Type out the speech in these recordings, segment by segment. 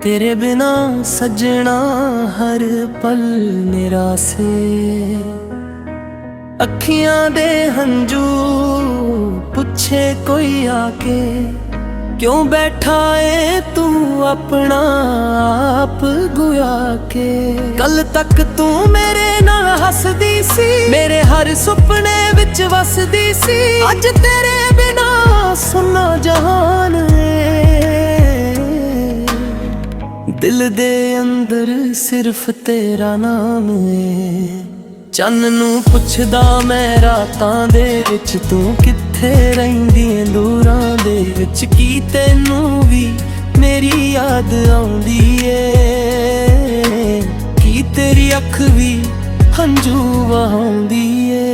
तेरे बिना सजना हर पल निरासे, अखियां दे हंजू पुछे कोई आके, क्यों बैठा है तू अपना आप गुया के। कल तक तू मेरे नाल हसदी सी, मेरे हर सुपने विच वसदी सी, अज तेरे बिना सुना जहान है। दिल दे अंदर सिर्फ तेरा नाम है। चन्न नू पुछदा मैं रातां दे विच, तू कित्थे रहिंदी ऐ दूरां दे विच। की तैनू भी मेरी याद आउंदी ऐ, की तेरी अख भी हंजू वहाउंदी ऐ।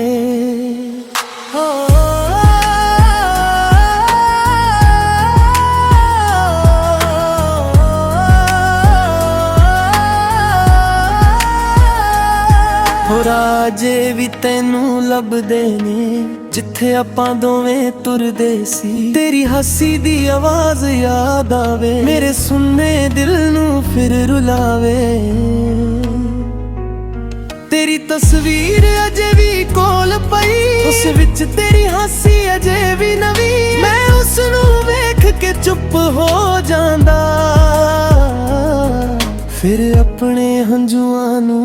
राजे भी तैनू लभदे ने जिथे आपां दोवें तुरदे सी। तेरी हसी दी आवाज याद आवे, मेरे सुन्ने दिल नू फिर रुलावे। तेरी तस्वीर अजे भी कोल पई, उस विच तेरी हसी अजे भी नवी। मैं उस नू वेख के चुप हो जांदा, फिर अपने हंजुआं नू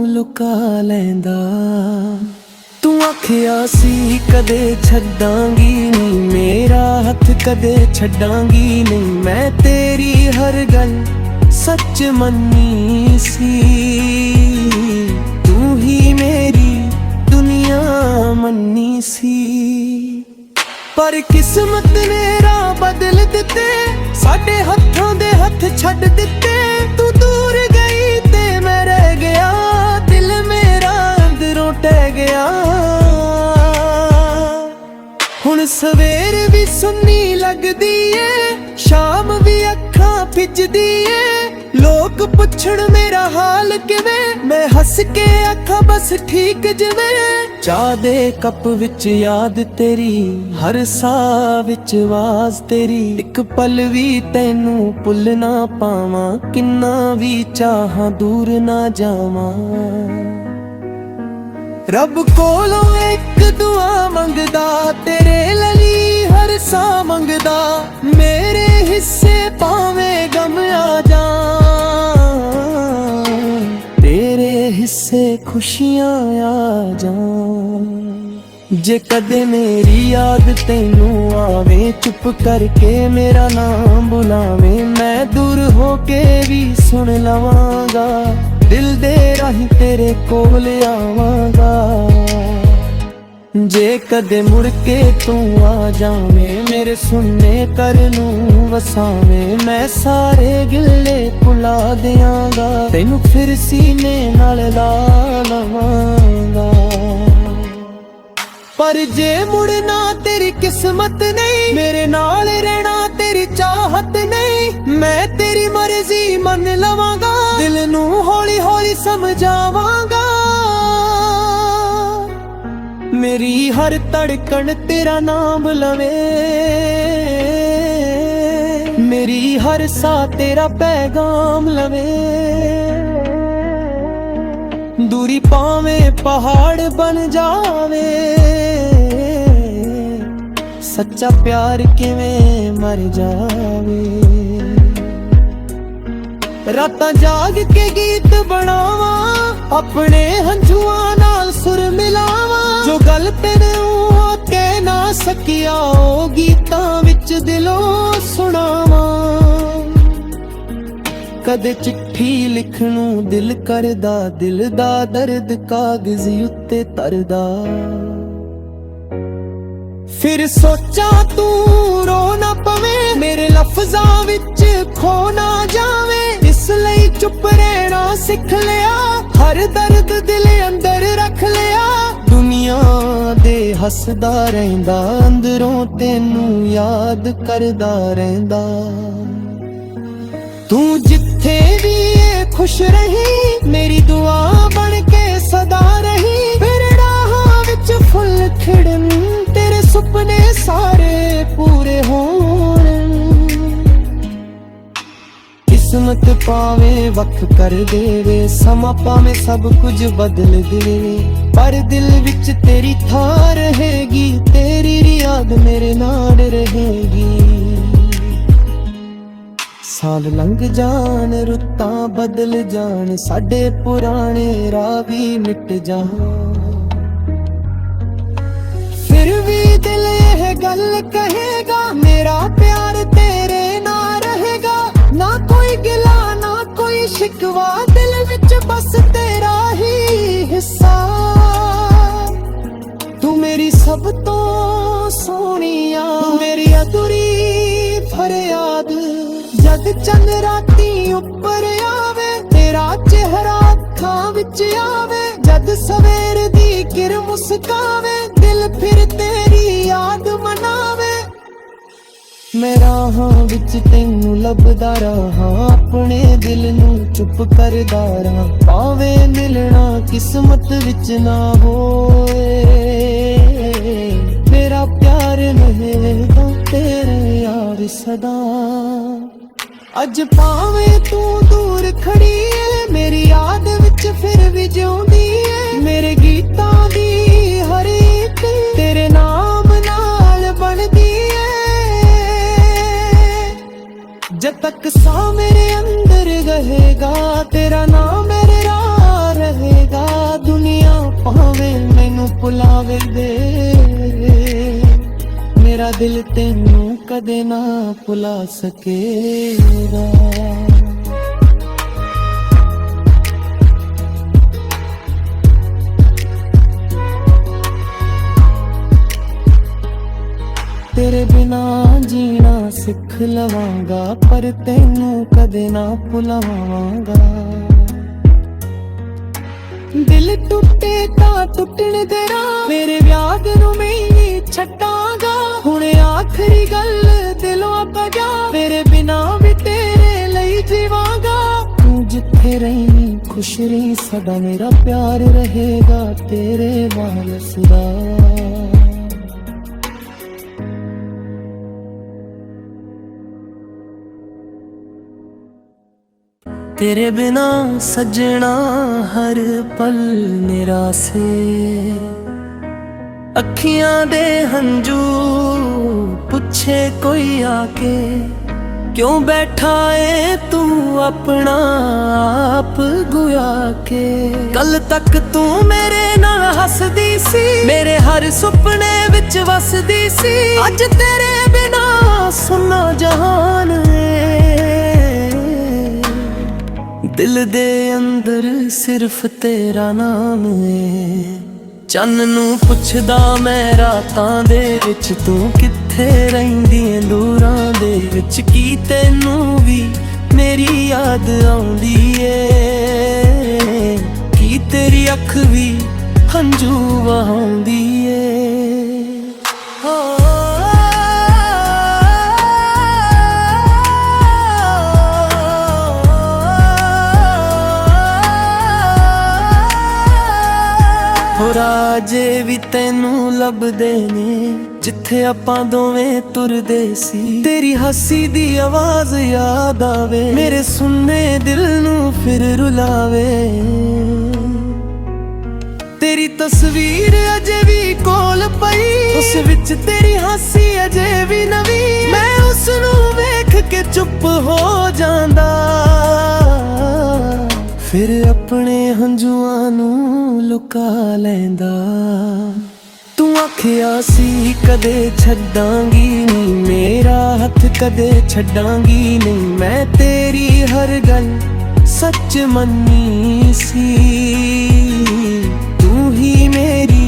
लुका लैंदा। तू आखिया सी कदे छड्डांगी नहीं, मेरा हथ कदे छड्डांगी नहीं। मैं तेरी हर गल सच मन्नी सी, तू ही मेरी दुनिया मन्नी सी। पर किस्मत ने राह बदल दिते, साडे हत्थां दे हथ छड्ड दिते। तू दूर गई ते मैं रह गया, दिल मेरा अंदरों टह गया। हुण सवेर भी सुन्नी लगदी ऐ, शाम भी अखां भिजदी ऐ। लोग पुछण मेरा हाल किवें, मैं हस के आखां बस ठीक जिवें। चाह दे कप विच याद तेरी, हर साह विच आवाज तेरी। एक पल भी तैनू भुल ना पावां, किन्ना भी चाहां दूर ना जावां। रब कोलों एक दुआ मंगदा, तेरे लली हर सा मंगदा। मेरे हिस्से पावें गम आ जा, तेरे हिस्से खुशियां आ जा। जे कदे मेरी याद तैनू आवे, चुप करके मेरा नाम बुलावे। मैं दूर होके भी सुन लवांगा, दिल दे राही तेरे कोल आवांगा। जे कदे मुड़ के तू आ जावे, मेरे सुनने कर नू वसावे। मैं सारे गिले भुला दियांगा, तैनू फिर सीने नाल ला लवांगा। पर जे मुड़ना तेरी किस्मत नहीं, मेरे नाल रहना तेरी चाहत नहीं। मैं तेरी मर्जी मन लवांगा, दिल नू हौली हौली समझावांगा। मेरी हर धड़कन तेरा नाम लवे, मेरी हर सा तेरा पैगाम लवे। दूरी पावे पहाड़ बन जावे, सच्चा प्यार किवें मर जावे। रातां जाग के गीत बनावा, अपने हंजुआं नाल सुर मिलावा। जो गल तेनू कह ना सकिया, ओ गीतां विच दिलों सुनावा। कदे चिट्ठी लिखनू दिल करदा, दिल दा दर्द कागज़ उत्ते तरदा। फिर सोचा तू रो ना पवे, मेरे लफ्ज़ां विच खो ना जावे। इसलिए चुप रहना सिख लिया, हर दर्द दिल अंदर रख लिया। दुनिया दे हसदा रहिंदा, अंदरों तेनू याद करदा रहिंदा। तू जिथे भी खुश रही, मेरी दुआ बन के सदा रही। फिर राहां विच फुल खिड़न, तेरे सुपने सारे पूरे होण। ਕਿਸਮਤ ਪਾਵੇ ਵੱਖ ਕਰ ਦੇਵੇ, ਸਮਾਂ ਭਾਵੇਂ ਸਭ ਕੁਝ ਬਦਲ ਦੇ, ਪਰ ਦਿਲ ਵਿੱਚ ਤੇਰੀ ਥਾਂ ਰਹੇਗੀ, ਤੇਰੀ ਯਾਦ ਮੇਰੇ ਨਾਲ ਰਹੇਗੀ। ਸਾਲ ਲੰਘ ਜਾਣ, ਰੁੱਤਾਂ ਬਦਲ ਜਾਣ, ਸਾਡੇ ਪੁਰਾਣੇ ਰਾਹ ਵੀ ਮਿਟ ਜਾਣ, ਫਿਰ ਵੀ ਦਿਲ ਇਹ ਗੱਲ ਕਹੇਗਾ, ਮੇਰਾ ਪਿਆਰ ਤੇਰੇ ਨਾਲ ਰਹੇਗਾ। ਨਾ ਕੋਈ ਗਿਲਾ ਨਾ ਕੋਈ ਸ਼ਿਕਵਾ, ਦਿਲ ਵਿੱਚ ਬਸ ਤੇਰਾ ਹੀ ਹਿੱਸਾ। ਤੂੰ ਮੇਰੀ ਸਭ ਤੋਂ ਸੋਹਣੀਆ, ਮੇਰੀ ਅਧੂਰੀ ਫਰਿਆਦ। ਜਦ ਚੰਨ ਰਾਤੀ ਉੱਪਰ ਆਵੇ, ਤੇਰਾ ਚਿਹਰਾ ਅੱਖਾਂ ਵਿੱਚ ਆਵੇ, ਜਦ ਸਵੇਰ ਦੀ ਕਿਰਨ ਮੁਸਕਾਵੇ, ਦਿਲ ਫਿਰ ਤੇਰੀ ਯਾਦ ਮਨਾਵੇ। ਮੈਂ ਰਾਹਾਂ ਵਿੱਚ ਤੈਨੂੰ ਲੱਭਦਾ ਰਹਾਂ, ਆਪਣੇ ਦਿਲ ਨੂੰ ਚੁੱਪ ਕਰਦਾ ਰਹਾਂ, ਭਾਵੇਂ ਮਿਲਣਾ ਕਿਸਮਤ ਵਿੱਚ ਨਾ ਹੋਏ। ਮੇਰਾ ਪਿਆਰ ਰਹੇਗਾ ਤੇਰੇ ਯਾਰ ਸਦਾ। ਅੱਜ ਭਾਵੇਂ ਤੂੰ ਦੂਰ ਖੜੀ ਏ, ਮੇਰੀ ਯਾਦ ਵਿੱਚ ਫਿਰ ਵੀ ਜਿਉਂਦੀ ਏ। ਮੇਰੇ ਗੀਤਾਂ ਦੀ ਹਰ ਇੱਕ ਤੇਰੇ ਨਾਮ ਨਾਲ ਬਣਦੀ ਏ। ਜਦ ਤੱਕ ਸਾਹ ਮੇਰੇ ਅੰਦਰ ਰਹੇਗਾ, ਤੇਰਾ ਨਾਮ ਮੇਰੇ ਰਾਹ ਰਹੇਗਾ। ਦੁਨੀਆ ਭਾਵੇਂ ਮੈਨੂੰ ਭੁਲਾਵੇ ਦੇ, ਮੇਰਾ ਦਿਲ ਤੈਨੂੰ ਕਦੇ ਨਾ ਭੁਲਾ ਸਕੇਗਾ। ਤੇਰੇ ਬਿਨਾ ਜੀਣਾ ਸਿੱਖ ਲਵਾਂਗਾ, ਪਰ ਤੈਨੂੰ ਕਦੇ ਨਾ ਭੁਲਾਵਾਂਗਾ। ਦਿਲ ਟੁੱਟੇ ਤਾਂ ਟੁੱਟਣ ਦੇ ਰਾਹ, ਮੇਰੇ ਵਿਆਹ ਨੂੰ ਮੈਂ ਛੱਡਾਂਗਾ। ਹੁਣ ਆਖਰੀ ਗੱਲ ਦਿਲੋਂ ਆਪਾਂ ਜਾ, ਤੇਰੇ ਬਿਨਾ ਵੀ ਤੇਰੇ ਲਈ ਜੀਵਾਂਗਾ। ਤੂੰ ਜਿੱਥੇ ਰਹੀ ਖੁਸ਼ ਰਹੀ, ਸਦਾ ਮੇਰਾ ਪਿਆਰ ਰਹੇਗਾ ਤੇਰੇ ਨਾਲ ਸਦਾ। तेरे बिना सजना हर पल निरासे, अखियां दे हंजू पुछे कोई आके, क्यों बैठा है तू अपना आप गुया के। कल तक तू मेरे नाल हसदी सी, मेरे हर सुपने विच वसदी सी। अज तेरे बिना सुना जहान दिल दे अंदर सिर्फ तेरा नाम है। चन्न नू पुछदा मैं रातां दे विच, तू कित्थे रहिंदी ऐ दूरां दे विच। की तैनू भी मेरी याद आउंदी ऐ, की तेरी अख भी हंजू वहाउंदी ऐ। राजे भी तेनू लभदे ने, जिथे आपां दोवें तुरदे सी। तेरी हसी दी आवाज याद आवे, मेरे सुनने दिल नू फिर रुलावे। तेरी तस्वीर अजे भी कोल पई, उस विच तेरी हसी अजे भी नवी। मैं उस नू वेख के चुप हो जांदा, फिर अपने हंजुआं नू लुका लैंदा। तू आखिया सी कदे छड्डांगी नहीं, मेरा हथ कदे छड्डांगी नहीं। मैं तेरी हर गल सच मन्नी सी, तू ही मेरी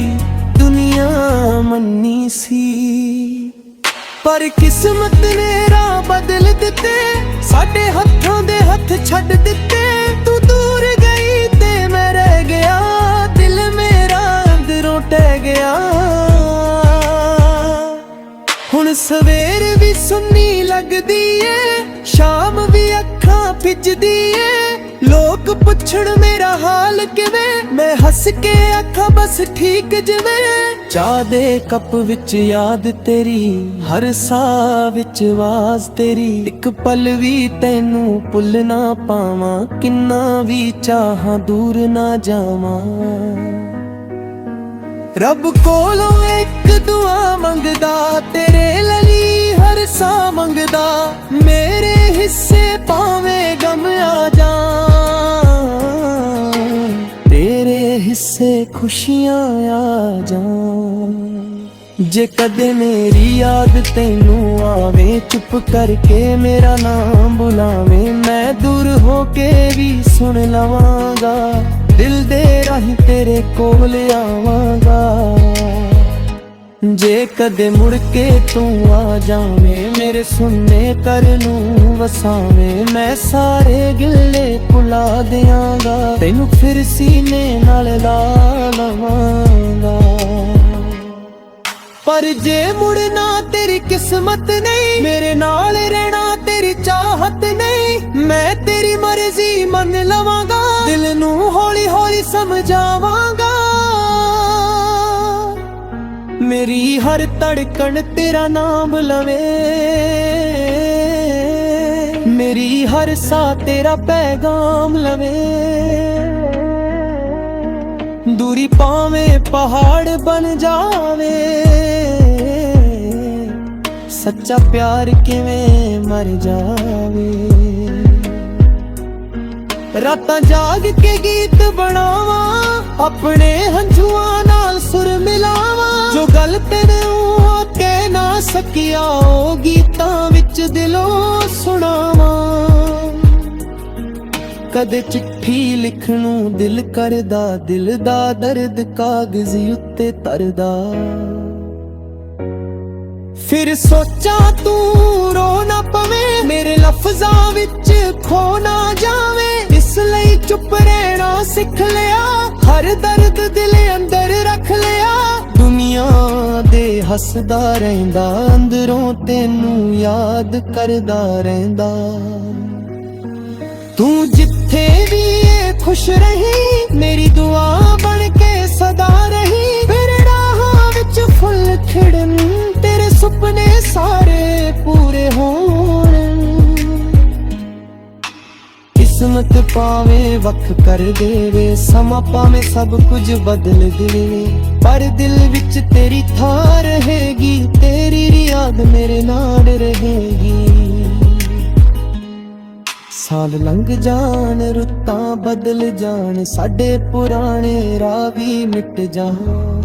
दुनिया मन्नी सी। पर किस्मत ने राह बदल दिते, साडे हत्थों दे हथ छड्ड दिते। तू दूर गई ते मैं रह गया, दिल मेरा अंदरों टह गया। हुण सवेर भी सुन्नी लगदी ऐ, शाम भी अखां फिजदी ऐ। ਲੋਕ ਪੁੱਛਣ ਮੇਰਾ ਹਾਲ ਕਿਵੇਂ, ਮੈਂ ਹੱਸ ਕੇ ਆਖਾਂ ਬਸ ਠੀਕ ਜਿਵੇਂ। ਚਾਹ ਦੇ ਕੱਪ ਵਿੱਚ ਯਾਦ ਤੇਰੀ, ਹਰ ਸਾਹ ਵਿੱਚ ਆਵਾਜ਼ ਤੇਰੀ, ਇੱਕ ਪਲ ਵੀ ਤੈਨੂੰ ਭੁੱਲ ਨਾ ਪਾਵਾਂ, ਕਿੰਨਾ ਵੀ ਚਾਹਾਂ ਦੂਰ ਨਾ ਜਾਵਾਂ। ਰੱਬ ਕੋਲੋਂ ਇੱਕ ਦੁਆ ਮੰਗਦਾ, ਤੇਰੇ ਲਈ ਹਰ ਸਾਹ ਮੰਗਦਾ, ਮੇਰੇ ਹਿੱਸੇ ਭਾਵੇਂ ਗਮ ਆ ਜਾਣ, ਤੇਰੇ ਹਿੱਸੇ ਖੁਸ਼ੀਆਂ ਆ ਜਾਣ। ਜੇ ਕਦੇ ਮੇਰੀ ਯਾਦ ਤੈਨੂੰ ਆਵੇ, ਚੁੱਪ ਕਰਕੇ ਮੇਰਾ ਨਾਮ ਬੁਲਾਵੇਂ, ਮੈਂ ਦੂਰ ਹੋ ਕੇ ਵੀ ਸੁਣ ਲਵਾਂਗਾ, ਦਿਲ ਦੇ ਰਾਹੀਂ ਤੇਰੇ ਕੋਲ ਆਵਾਂਗਾ। ਜੇ ਕਦੇ ਮੁੜ ਕੇ ਤੂੰ ਆ ਜਾਵੇਂ, ਮੇਰੇ ਸੁਣਨੇ ਘਰ ਨੂੰ ਵਸਾਵੇਂ, ਮੈਂ ਸਾਰੇ ਗਿੱਲੇ ਭੁਲਾ ਦਿਆਂਗਾ, ਤੈਨੂੰ ਫਿਰ ਸੀਨੇ ਨਾਲ ਲਾ ਲਵਾਂਗਾ। ਪਰ ਜੇ ਮੁੜਨਾ ਤੇਰੀ ਕਿਸਮਤ ਨਹੀਂ, ਮੇਰੇ ਨਾਲ ਰਹਿਣਾ ਤੇਰੀ ਚਾਹਤ ਨਹੀਂ, ਮੈਂ ਤੇਰੀ ਮਰਜ਼ੀ ਮੰਨ ਲਵਾਂਗਾ, ਦਿਲ ਨੂੰ ਹੌਲੀ ਹੌਲੀ ਸਮਝਾਵਾਂਗਾ। ਮੇਰੀ ਹਰ ਧੜਕਣ ਤੇਰਾ ਨਾਮ ਲਵੇ, ਮੇਰੀ ਹਰ ਸਾਹ ਤੇਰਾ ਪੈਗਾਮ ਲਵੇ। ਦੂਰੀ ਭਾਵੇਂ ਪਹਾੜ ਬਣ ਜਾਵੇ, ਸੱਚਾ ਪਿਆਰ ਕਿਵੇਂ ਮਰ ਜਾਵੇ। ਰਾਤਾਂ ਜਾਗ ਕੇ ਗੀਤ ਬਣਾਵਾਂ, ਆਪਣੇ ਹੰਝੂਆਂ ਨਾਲ ਸੁਰ ਮਿਲਾਵਾਂ, ਜੋ ਗੱਲ ਤੈਨੂੰ ਕਹਿ ਨਾ ਸਕਿਆ, ਉਹ ਗੀਤਾਂ ਵਿੱਚ ਦਿਲੋਂ ਸੁਣਾਵਾਂ। ਕਦੇ ਚਿੱਠੀ ਲਿਖਣ ਨੂੰ ਦਿਲ ਕਰਦਾ, ਦਿਲ ਦਾ ਦਰਦ ਕਾਗਜ਼ ਉੱਤੇ ਧਰਦਾ, ਫਿਰ ਸੋਚਾਂ ਤੂੰ ਰੋ ਨਾ ਪਵੇਂ, ਮੇਰੇ ਲਫ਼ਜ਼ਾਂ ਵਿੱਚ ਖੋ ਨਾ ਜਾਵੇਂ, ਇਸ ਲਈ ਚੁੱਪ ਰਹਿਣਾ ਸਿੱਖ ਲਿਆ, ਹਰ ਦਰਦ ਦਿਲ ਅੰਦਰ ਰੱਖ ਲਿਆ। ਦੁਨੀਆ ਦੇ ਹੱਸਦਾ ਰਹਿੰਦਾ, ਅੰਦਰੋਂ ਤੈਨੂੰ ਯਾਦ ਕਰਦਾ ਰਹਿੰਦਾ। ਤੂੰ ਜਿੱਥੇ ਵੀ ਏ ਖੁਸ਼ ਰਹੀਂ, ਮੇਰੀ ਦੁਆ ਬਣ ਕੇ ਸਦਾ ਰਹੀ, ਫਿਰ ਰਾਹਾਂ ਵਿੱਚ ਫੁੱਲ ਖਿੜਨ, ਤੇਰੇ ਸੁਪਨੇ ਸਾਰੇ ਪੂਰੇ ਹੋਣ। ਕਿਸਮਤ ਭਾਵੇਂ ਵੱਖ ਕਰ ਦੇਵੇ, ਸਮਾਂ ਭਾਵੇਂ ਸਭ ਕੁਝ ਬਦਲ ਦੇਵੇ, ਪਰ ਦਿਲ ਵਿੱਚ ਤੇਰੀ ਥਾਂ ਰਹੇਗੀ, ਤੇਰੀ ਯਾਦ ਮੇਰੇ ਨਾਲ ਰਹੇਗੀ। ਸਾਲ ਲੰਘ ਜਾਣ, ਰੁੱਤਾਂ ਬਦਲ ਜਾਣ, ਸਾਡੇ ਪੁਰਾਣੇ ਰਾਹ ਵੀ ਮਿਟ ਜਾਣ,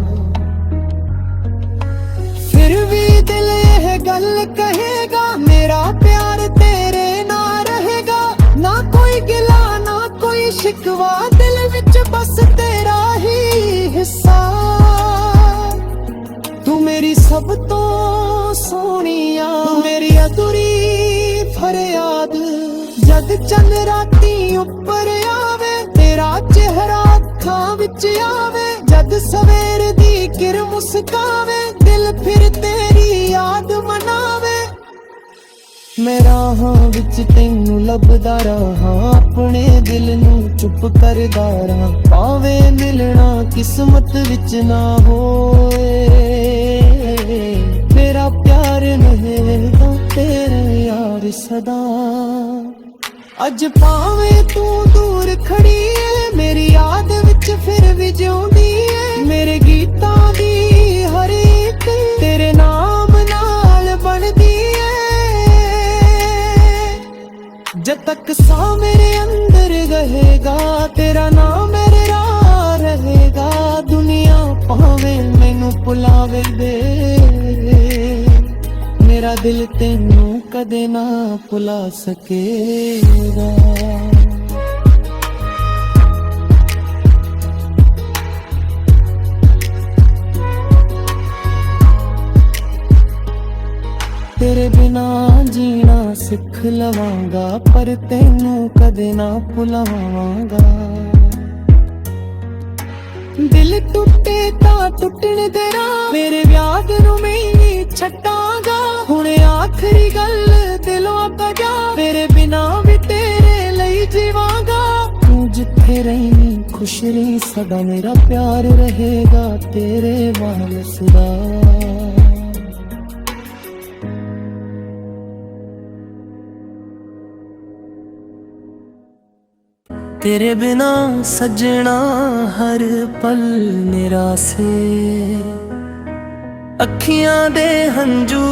ਫਿਰ ਵੀ ਦਿਲ ਇਹ ਗੱਲ ਕਹੇਗਾ, ਮੇਰਾ ਪਿਆਰ ਤੇਰੇ ਨਾਲ ਰਹੇਗਾ। ਨਾ ਕੋਈ ਗਿਲਾ ਨਾ ਕੋਈ ਸ਼ਿਕਵਾ, ਦਿਲ ਵਿੱਚ ਬਸ ਤੇਰਾ ਹੀ ਹਿੱਸਾ। ਤੂੰ ਮੇਰੀ ਸਭ ਤੋਂ ਸੋਹਣੀਆ, ਮੇਰੀ ਅਧੂਰੀ ਫਰਿਆਦ, ਜਦ ਚੰਨ ਰਾਤੀ ਉੱਪਰ ਆਵੇ, ਤੇਰਾ ਚਿਹਰਾ ਅੱਖਾਂ ਵਿੱਚ ਆਵੇ, ਜਦ ਸਵੇਰ ਦੀ ਕਿਰਨ ਮੁਸਕਾਵੇ, ਦਿਲ ਫਿਰ ਤੇਰੀ ਯਾਦ ਮਨਾਵੇ। ਮੈਂ ਰਾਹਾਂ ਵਿੱਚ ਤੈਨੂੰ ਲੱਭਦਾ ਰਹਾਂ, ਆਪਣੇ ਦਿਲ ਨੂੰ ਚੁੱਪ ਕਰਦਾ ਰਹਾਂ, ਭਾਵੇਂ ਮਿਲਣਾ ਕਿਸਮਤ ਵਿੱਚ ਨਾ ਹੋਏ, ਮੇਰਾ ਪਿਆਰ ਨਹੀਂ ਤਾਂ ਤੇਰਾ ਯਾਰ ਸਦਾ। ਅੱਜ ਭਾਵੇਂ ਤੂੰ ਦੂਰ ਖੜੀ ਏ, ਮੇਰੀ ਯਾਦ ਵਿੱਚ ਫਿਰ ਵੀ ਜਿਉਂਦੀ ਏ, ਮੇਰੇ ਗੀਤਾਂ ਦੀ ਹਰ ਇੱਕ ਤੇਰੇ ਨਾਮ ਨਾਲ ਬਣਦੀ ਏ। ਜਦ ਤੱਕ ਸਾਹ ਮੇਰੇ ਅੰਦਰ ਰਹੇਗਾ, ਤੇਰਾ ਨਾਮ ਮੇਰੇ ਰਾਹ ਰਹੇਗਾ। ਦੁਨੀਆ ਭਾਵੇਂ ਮੈਨੂੰ ਭੁਲਾਵੇ ਦੇ, ਮੇਰਾ ਦਿਲ ਤੈਨੂੰ ਕਦੇ ਨਾ ਭੁਲਾ ਸਕੇਗਾ। ਤੇਰੇ ਬਿਨਾ ਜੀਣਾ ਸਿੱਖ ਲਵਾਂਗਾ, ਪਰ ਤੈਨੂੰ ਕਦੇ ਨਾ ਭੁਲਾਵਾਂਗਾ। ਦਿਲ ਟੁੱਟੇ ਤਾਂ ਟੁੱਟਣ ਦੇਣਾ, ਮੇਰੇ ਵਿਆਹ ਨੂੰ ਮੈਂ ਹੀ ਛੱਡਾਂਗਾ। ਹੁਣ ਆਖਰੀ ਗੱਲ ਦਿਲੋਂ ਕਜਾ, ਤੇਰੇ ਬਿਨਾ ਵੀ ਤੇਰੇ ਲਈ ਜੀਵਾਂਗਾ। ਔਖੇ ਰਹੀਂ ਖੁਸ਼ ਰਹੀ ਸਦਾ, ਮੇਰਾ ਪਿਆਰ ਰਹੇਗਾ ਤੇਰੇ ਵਾਂਗ ਸਦਾ। तेरे बिना सजना हर पल निरासे, अखियां दे हंजू